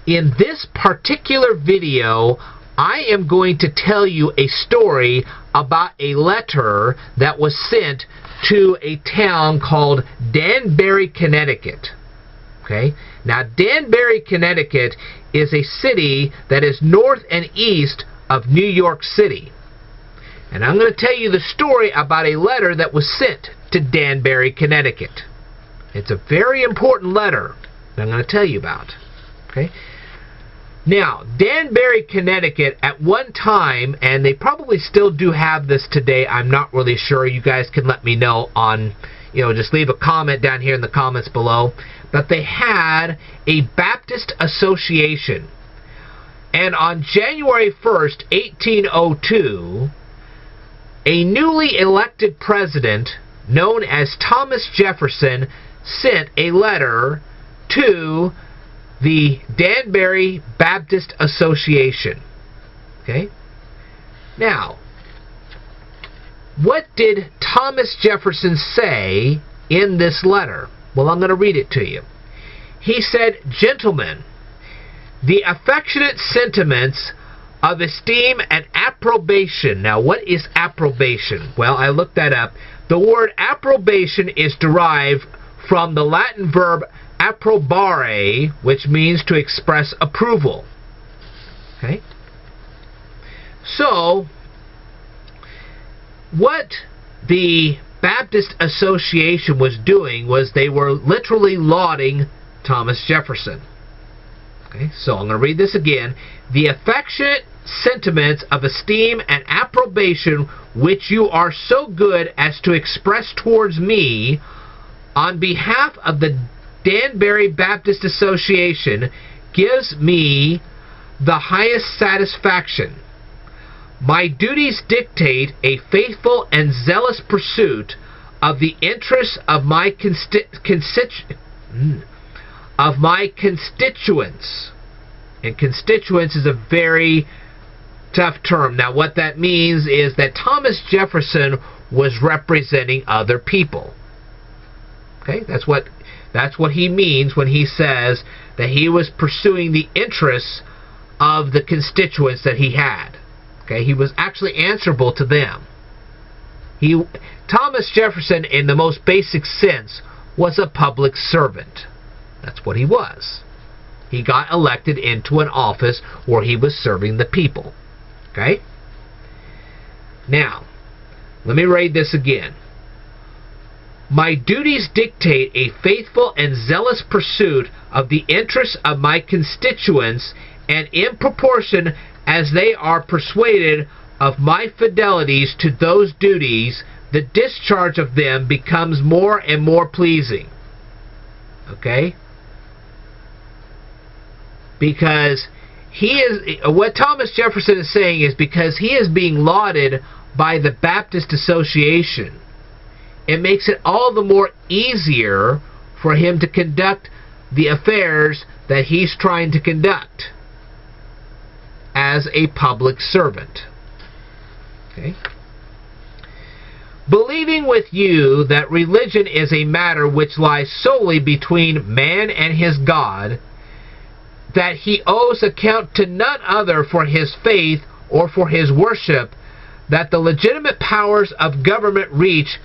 In this particular video, I am going to tell you a story about a letter that was sent to a town called Danbury, Connecticut. Okay? Now, Danbury, Connecticut is a city that is north and east of New York City. And I'm going to tell you the story about a letter that was sent to Danbury, Connecticut. It's a very important letter that I'm going to tell you about. Okay? Now, Danbury, Connecticut, at one time, and they probably still do have this today, I'm not really sure. You guys can let me know on, just leave a comment down here in the comments below. But they had a Baptist association. And on January 1st, 1802, a newly elected president known as Thomas Jefferson sent a letter to the Danbury Baptist Association. Okay? Now, what did Thomas Jefferson say in this letter? Well, I'm going to read it to you. He said, "Gentlemen, the affectionate sentiments of esteem and approbation." Now, what is approbation? Well, I looked that up. The word approbation is derived from the Latin verb approbare, which means to express approval. Okay? So, what the Baptist Association was doing was they were literally lauding Thomas Jefferson. Okay, so I'm going to read this again. "The affectionate sentiments of esteem and approbation which you are so good as to express towards me on behalf of the Danbury Baptist Association gives me the highest satisfaction. My duties dictate a faithful and zealous pursuit of the interests of my constituents." And constituents is a very tough term. Now, what that means is that Thomas Jefferson was representing other people. Okay, that's what he means when he says that he was pursuing the interests of the constituents that he had. Okay, he was actually answerable to them. Thomas Jefferson, in the most basic sense, was a public servant. That's what he was. He got elected into an office where he was serving the people. Okay? Now, let me read this again. "My duties dictate a faithful and zealous pursuit of the interests of my constituents, and in proportion as they are persuaded of my fidelities to those duties, the discharge of them becomes more and more pleasing." Okay? Because what Thomas Jefferson is saying is because he is being lauded by the Baptist Association, it makes it all the more easier for him to conduct the affairs that he's trying to conduct as a public servant. Okay? "Believing with you that religion is a matter which lies solely between man and his God, that he owes account to none other for his faith or for his worship, that the legitimate powers of government reach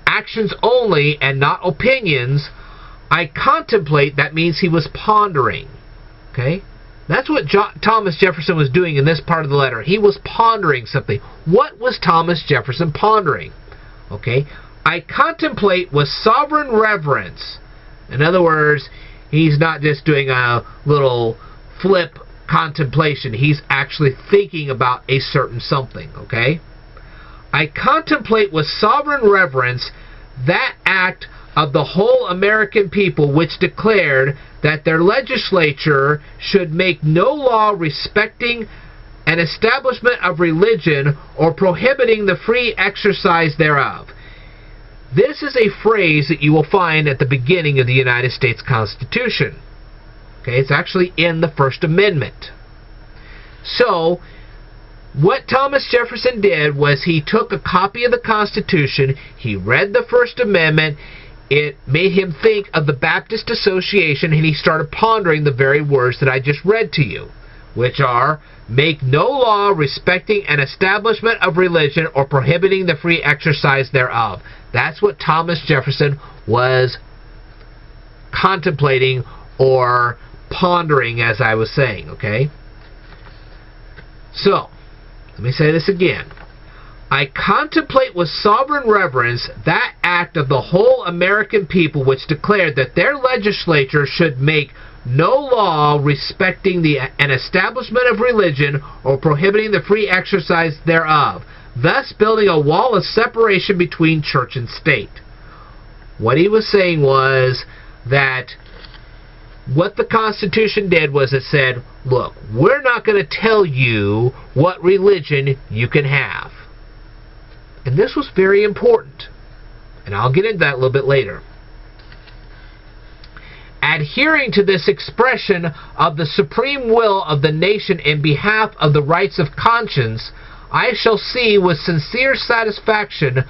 actions only and not opinions, I contemplate," that means he was pondering. Okay? That's what Thomas Jefferson was doing in this part of the letter. He was pondering something. What was Thomas Jefferson pondering? Okay? "I contemplate with sovereign reverence." In other words, he's not just doing a little flip contemplation. He's actually thinking about a certain something. Okay? "I contemplate with sovereign reverence that act of the whole American people which declared that their legislature should make no law respecting an establishment of religion or prohibiting the free exercise thereof." This is a phrase that you will find at the beginning of the United States Constitution. Okay, it's actually in the First Amendment. So, what Thomas Jefferson did was he took a copy of the Constitution, he read the First Amendment, it made him think of the Baptist Association, and he started pondering the very words that I just read to you, which are, make no law respecting an establishment of religion or prohibiting the free exercise thereof. That's what Thomas Jefferson was contemplating or pondering, as I was saying, okay? So, let me say this again. I contemplate with sovereign reverence that act of the whole American people which declared that their legislature should make no law respecting an establishment of religion or prohibiting the free exercise thereof, thus building a wall of separation between church and state. What he was saying was that what the Constitution did was it said, look, we're not going to tell you what religion you can have. And this was very important. And I'll get into that a little bit later. Adhering to this expression of the supreme will of the nation in behalf of the rights of conscience, I shall see with sincere satisfaction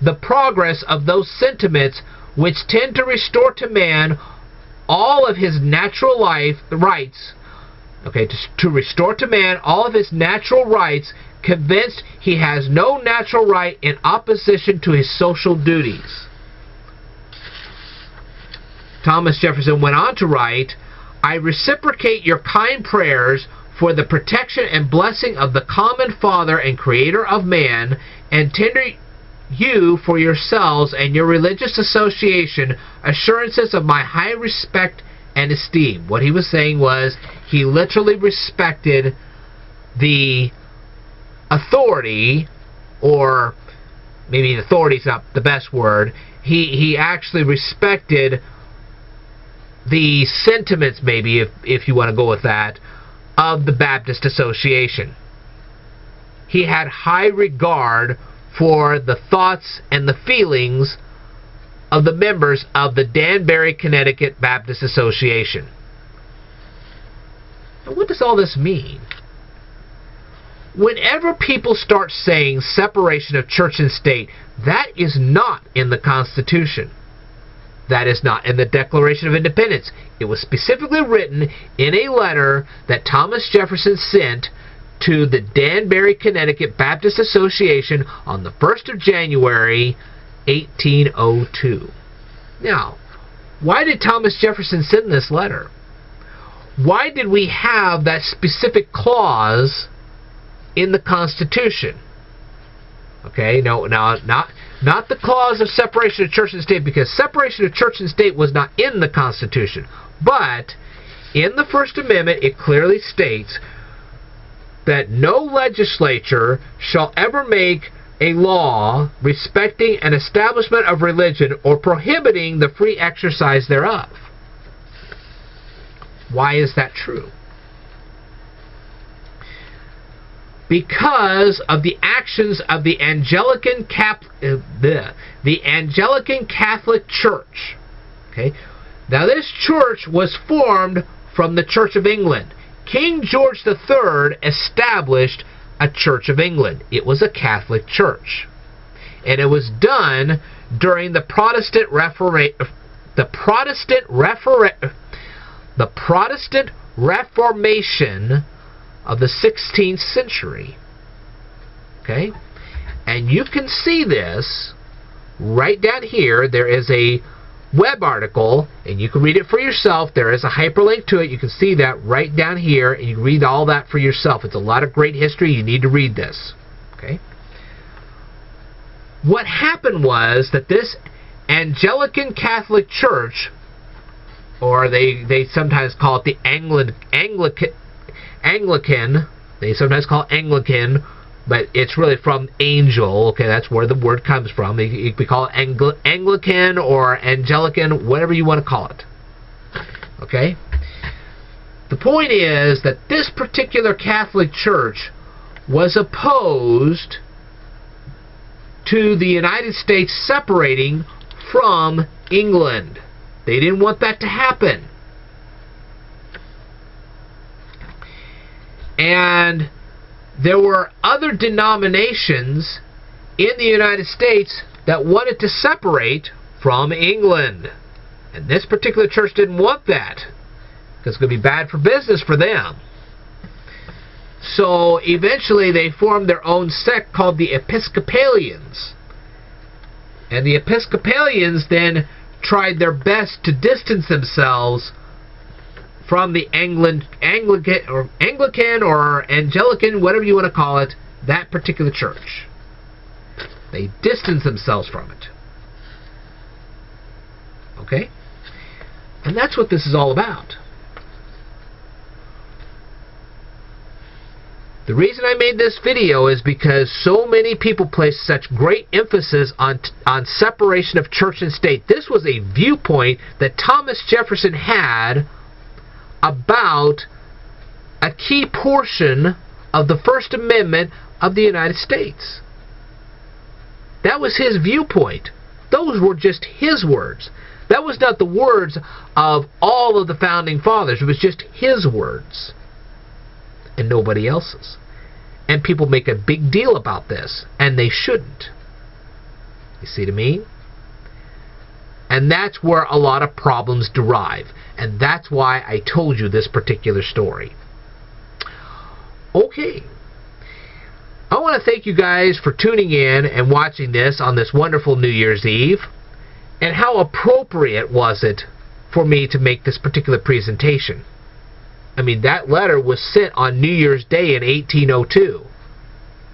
the progress of those sentiments which tend to restore to man all of his natural rights, to restore to man all of his natural rights, convinced he has no natural right in opposition to his social duties. Thomas Jefferson went on to write, I reciprocate your kind prayers for the protection and blessing of the common Father and Creator of man, and tender you for yourselves and your religious association assurances of my high respect and esteem. What he was saying was he literally respected the authority, or maybe authority is not the best word. He actually respected the sentiments, maybe, if you want to go with that, of the Baptist Association. He had high regard for the thoughts and the feelings of the members of the Danbury, Connecticut Baptist Association. Now, what does all this mean? Whenever people start saying separation of church and state, that is not in the Constitution. That is not in the Declaration of Independence. It was specifically written in a letter that Thomas Jefferson sent to the Danbury, Connecticut Baptist Association on the 1st of January, 1802. Now, why did Thomas Jefferson send this letter? Why did we have that specific clause in the Constitution? Okay, no, not the clause of separation of church and state, because separation of church and state was not in the Constitution. But in the First Amendment, it clearly states that no legislature shall ever make a law respecting an establishment of religion or prohibiting the free exercise thereof. Why is that true? Because of the actions of the Anglican Catholic Church. Okay? Now this church was formed from the Church of England. King George III established a Church of England. It was a Catholic church. And it was done during the Protestant Reformation of the 16th century. Okay? And you can see this right down here. There is a web article, and you can read it for yourself. There is a hyperlink to it. You can see that right down here, and you can read all that for yourself. It's a lot of great history. You need to read this. Okay? What happened was that this Anglican Catholic Church, or they sometimes call it the Anglican, they sometimes call it Anglican, but it's really from angel. Okay, that's where the word comes from. You can call it Anglican or Anglican, whatever you want to call it. Okay? The point is that this particular Catholic Church was opposed to the United States separating from England. They didn't want that to happen. And there were other denominations in the United States that wanted to separate from England. And this particular church didn't want that, because it's going to be bad for business for them. So eventually they formed their own sect called the Episcopalians. And the Episcopalians then tried their best to distance themselves from the Anglican or Anglican, whatever you want to call it, that particular church. They distanced themselves from it. Okay? And that's what this is all about. The reason I made this video is because so many people place such great emphasis on separation of church and state. This was a viewpoint that Thomas Jefferson had about a key portion of the First Amendment of the United States. That was his viewpoint. Those were just his words. That was not the words of all of the Founding Fathers. It was just his words and nobody else's. And people make a big deal about this, and they shouldn't. You see what I mean? And that's where a lot of problems derive. And that's why I told you this particular story. Okay. I want to thank you guys for tuning in and watching this on this wonderful New Year's Eve. And how appropriate was it for me to make this particular presentation? I mean, that letter was sent on New Year's Day in 1802.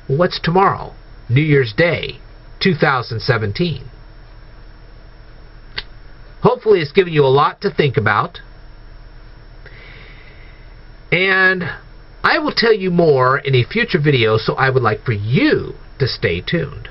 Well, what's tomorrow? New Year's Day, 2017. Hopefully it's given you a lot to think about. And I will tell you more in a future video, so I would like for you to stay tuned.